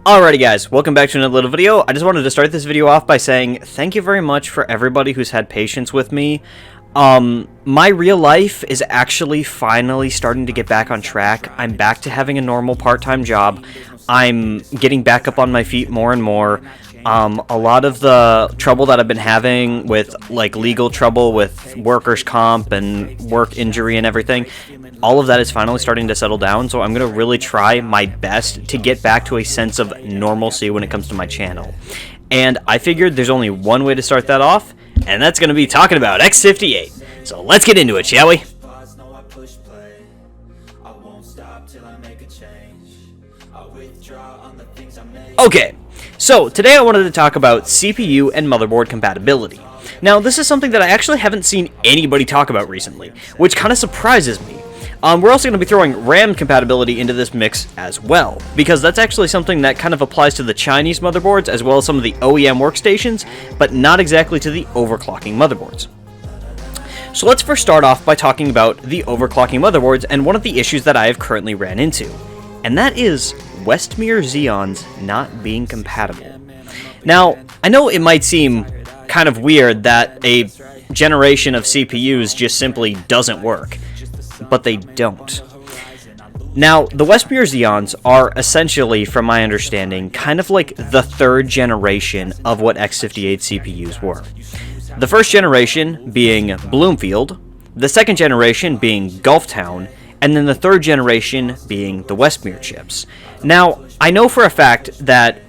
Alrighty guys, welcome back to another little video. I just wanted to start this video off by saying thank you very much for everybody who's had patience with me. My real life is actually finally starting to get back on track. I'm back to having a normal part-time job. I'm getting back up on my feet more and more. A lot of the trouble that I've been having with like legal trouble with workers' comp and work injury and everything, all of that is finally starting to settle down, so I'm going to really try my best to get back to a sense of normalcy when it comes to my channel. And I figured there's only one way to start that off, and that's going to be talking about x58. So let's get into it, shall we? Okay, so today I wanted to talk about CPU and motherboard compatibility. Now, this is something that I actually haven't seen anybody talk about recently, which kind of surprises me. We're also going to be throwing RAM compatibility into this mix as well, because that's actually something that kind of applies to the Chinese motherboards as well as some of the OEM workstations, but not exactly to the overclocking motherboards. So let's first start off by talking about the overclocking motherboards and one of the issues that I have currently ran into, and that is Westmere Xeons not being compatible. Now, I know it might seem kind of weird that a generation of CPUs just simply doesn't work, but they don't. Now, the Westmere Xeons are essentially, from my understanding, kind of like the third generation of what x58 CPUs were. The first generation being Bloomfield, the second generation being Gulftown, and then the third generation being the Westmere chips. Now, I know for a fact that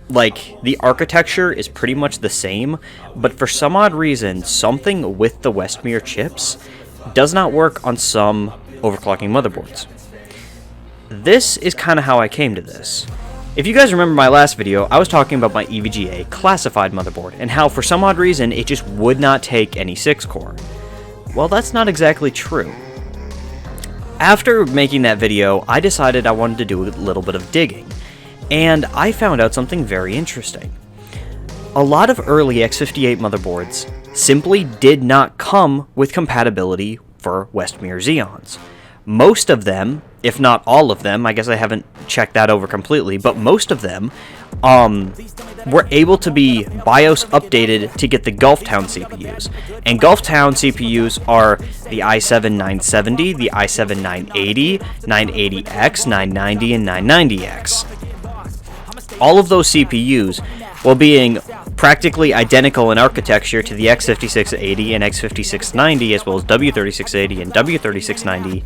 like the architecture is pretty much the same, but for some odd reason, something with the Westmere chips does not work on some overclocking motherboards. This is kind of how I came to this. If you guys remember my last video, I was talking about my EVGA classified motherboard and how for some odd reason it just would not take any 6-core. Well, that's not exactly true. After making that video, I decided I wanted to do a little bit of digging, and I found out something very interesting. A lot of early x58 motherboards simply did not come with compatibility for Westmere Xeons. Most of them, if not all of them, I guess I haven't checked that over completely, but most of them were able to be BIOS updated to get the Gulftown CPUs. And Gulftown CPUs are the i7-970, the i7-980, 980X, 990, and 990X. All of those CPUs, while being practically identical in architecture to the x5680 and x5690, as well as W3680 and W3690,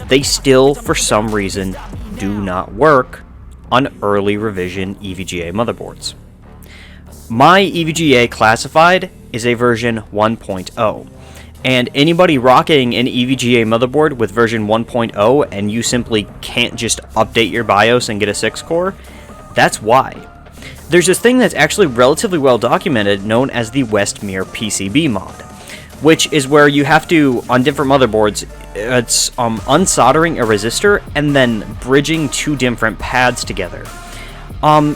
they still, for some reason, do not work on early revision EVGA motherboards. My EVGA classified is a version 1.0, and anybody rocking an EVGA motherboard with version 1.0 and you simply can't just update your BIOS and get a 6-core, that's why. There's this thing that's actually relatively well documented known as the Westmere PCB mod, which is where you have to, on different motherboards, it's unsoldering a resistor and then bridging two different pads together.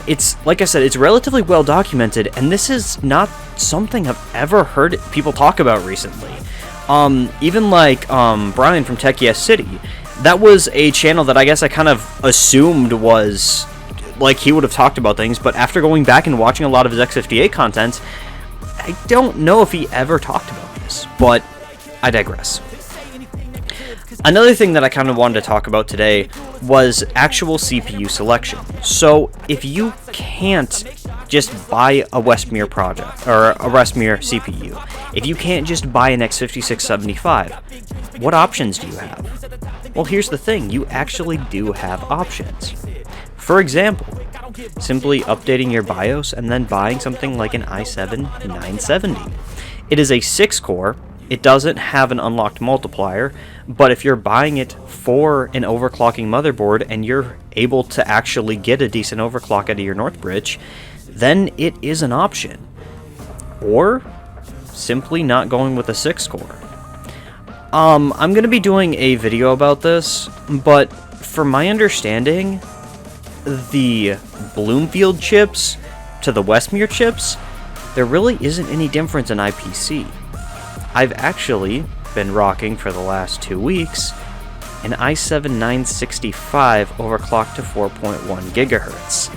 It's, like I said, it's relatively well documented, and this is not something I've ever heard people talk about recently. Even like Brian from Tech Yes City, that was a channel that I guess I kind of assumed was like he would have talked about things, but after going back and watching a lot of his x58 content, I don't know if he ever talked about this, but I digress. Another thing that I kind of wanted to talk about today was actual CPU selection. So if you can't just buy a Westmere project or a Westmere CPU, if you can't just buy an x5675, what options do you have? Well, here's the thing, you actually do have options. For example, simply updating your BIOS and then buying something like an i7-970. It is a 6-core, it doesn't have an unlocked multiplier, but if you're buying it for an overclocking motherboard and you're able to actually get a decent overclock out of your North Bridge, then it is an option. Or simply not going with a 6-core. I'm going to be doing a video about this, but from my understanding, the Bloomfield chips to the Westmere chips, there really isn't any difference in IPC. I've actually been rocking for the last 2 weeks an i7-9665 overclocked to 4.1 gigahertz.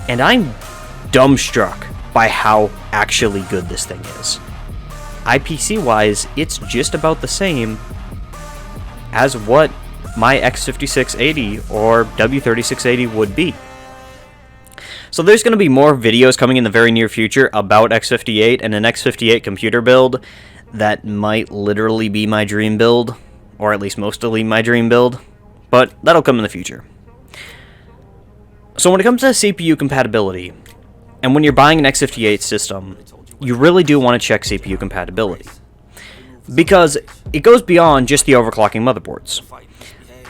And I'm dumbstruck by how actually good this thing is. IPC-wise, it's just about the same as what my x5680 or W3680 would be. So there's going to be more videos coming in the very near future about x58 and an x58 computer build that might literally be my dream build, or at least mostly my dream build, but that'll come in the future. So when it comes to CPU compatibility, and when you're buying an x58 system, you really do want to check CPU compatibility, because it goes beyond just the overclocking motherboards.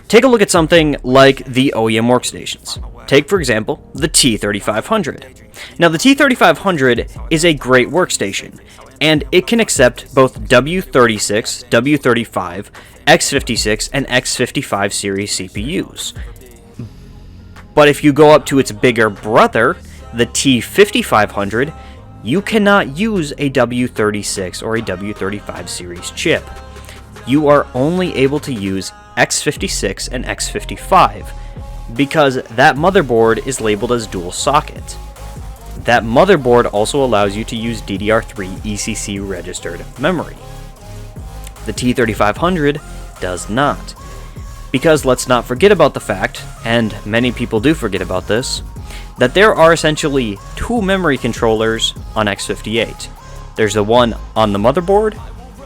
Take a look at something like the OEM workstations. Take, for example, the T3500. Now, the T3500 is a great workstation, and it can accept both W36, W35, x56, and x55 series CPUs. But if you go up to its bigger brother, the T5500, you cannot use a W36 or a W35 series chip. You are only able to use x56 and x55 because that motherboard is labeled as dual socket. That motherboard also allows you to use DDR3 ECC registered memory. The T3500 does not. Because let's not forget about the fact, and many people do forget about this, that there are essentially two memory controllers on x58. There's the one on the motherboard,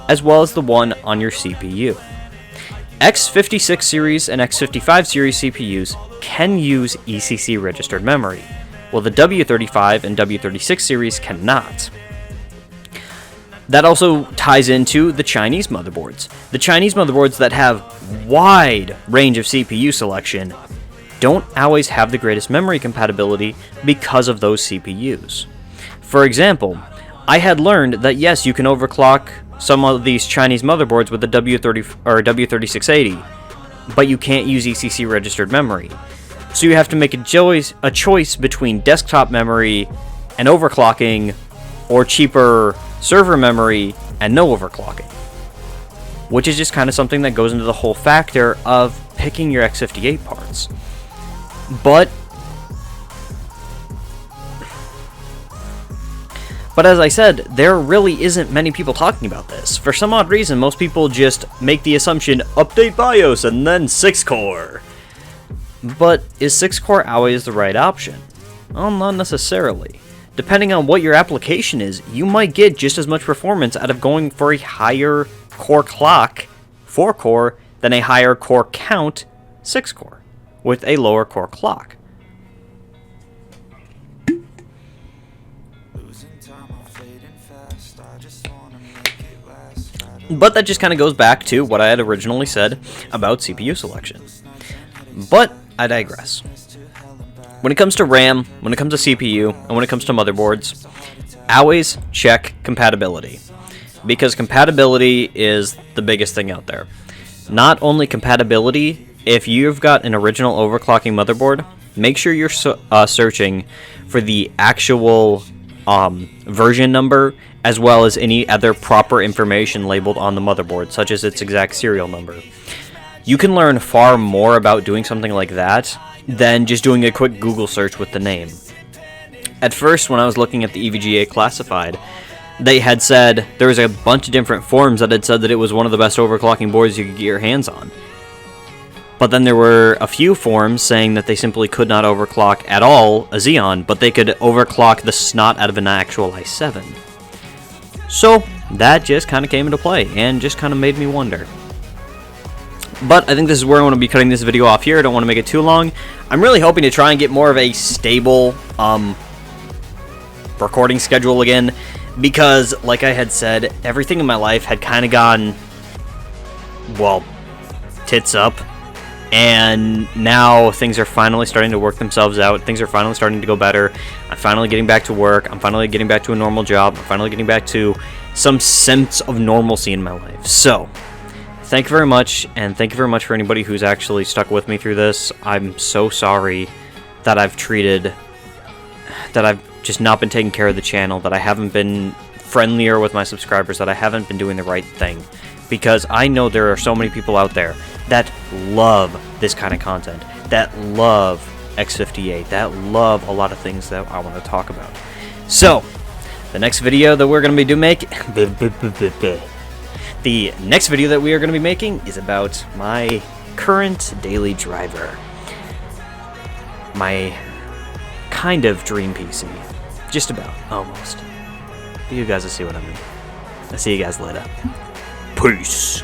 as well as the one on your CPU. x56 series and x55 series CPUs can use ECC registered memory, while the W35 and W36 series cannot. That also ties into the Chinese motherboards. The Chinese motherboards that have wide range of CPU selection don't always have the greatest memory compatibility because of those CPUs. For example, I had learned that yes, you can overclock some of these Chinese motherboards with the W30 or W3680, but you can't use ECC registered memory. So you have to make a choice between desktop memory and overclocking, or cheaper server memory and no overclocking. Which is just kind of something that goes into the whole factor of picking your x58 parts. But as I said, there really isn't many people talking about this. For some odd reason, most people just make the assumption, update BIOS and then 6-core. But is 6-core always the right option? Well, not necessarily. Depending on what your application is, you might get just as much performance out of going for a higher core clock, 4-core, than a higher core count, 6-core, with a lower core clock. But that just kind of goes back to what I had originally said about CPU selection. But I digress. When it comes to RAM, when it comes to CPU, and when it comes to motherboards, always check compatibility. Because compatibility is the biggest thing out there. Not only compatibility, if you've got an original overclocking motherboard, make sure you're searching for the actual version number, as well as any other proper information labeled on the motherboard, such as its exact serial number. You can learn far more about doing something like that than just doing a quick Google search with the name. At first, when I was looking at the EVGA classified, they had said there was a bunch of different forums that had said that it was one of the best overclocking boards you could get your hands on. But then there were a few forums saying that they simply could not overclock at all a Xeon, but they could overclock the snot out of an actual i7. So that just kind of came into play and just kind of made me wonder. But I think this is where I want to be cutting this video off here. I don't want to make it too long. I'm really hoping to try and get more of a stable recording schedule again, because like I had said, everything in my life had kind of gone, well, tits up. And now things are finally starting to work themselves out. Things are finally starting to go better. I'm finally getting back to work. I'm finally getting back to a normal job. I'm finally getting back to some sense of normalcy in my life. So, thank you very much, and thank you very much for anybody who's actually stuck with me through this. I'm so sorry that I've just not been taking care of the channel, that I haven't been friendlier with my subscribers, that I haven't been doing the right thing. because I know there are so many people out there that love this kind of content, that love x58, that love a lot of things that I want to talk about. So, the next video that we're going to be making is about my current daily driver. My kind of dream PC. Just about. Almost. But you guys will see what I mean. I'll see you guys later. Peace.